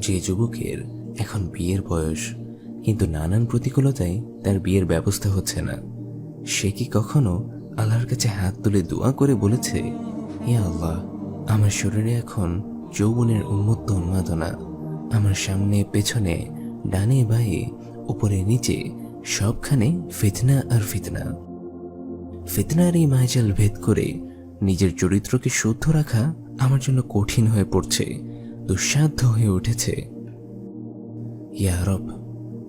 যে যুবকের এখন বিয়ের বয়স, কিন্তু নানান প্রতিকূলতায় তার বিয়ের ব্যবস্থা হচ্ছে না, সে কি কখনো আল্লাহর কাছে হাত তুলে দোয়া করে বলেছে, হে আল্লাহ, আমার শরীরে এখন যৌবনের উন্মত্ত উন্মাদনা, আমার সামনে পেছনে ডানে বাঁয়ে উপরে নিচে সবখানে ফিতনা আর ফিতনা। ফিতনার এই মায়াজাল ভেদ করে নিজের চরিত্রকে শুদ্ধ রাখা আমার জন্য কঠিন হয়ে পড়ছে, দুঃসাধ্য হয়ে উঠেছে। ইয়া রব,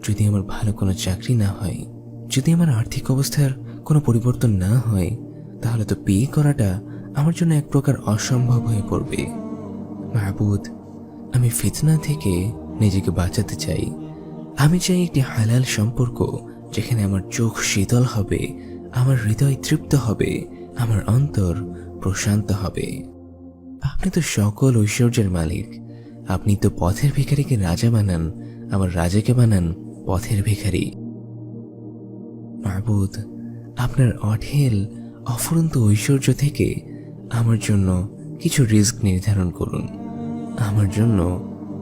যদি আমার ভালো কোনো চাকরি না হয়, যদি আমার আর্থিক অবস্থার কোনো পরিবর্তন না হয়, তাহলে তো বিয়ে করাটা আমার জন্য এক প্রকার অসম্ভব হয়ে পড়বে। মাহবুদ, আমি ফিতনা থেকে নিজেকে বাঁচাতে চাই। আমি চাই একটি হালাল সম্পর্ক, যেখানে আমার চোখ শীতল হবে, আমার হৃদয় তৃপ্ত হবে, আমার অন্তর প্রশান্ত হবে। আপনি তো সকল ঐশ্বর্যের মালিক। আপনি তো পথের ভিখারিকে রাজা বানান, আমার রাজাকে বানান পথের ভিখারি। মাহবুদ, আপনার অঢেল অফুরন্ত ঐশ্বর্য থেকে আমার জন্য কিছু রিস্ক নির্ধারণ করুন। আমার জন্য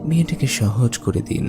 বিয়েটাকে সহজ করে দিন।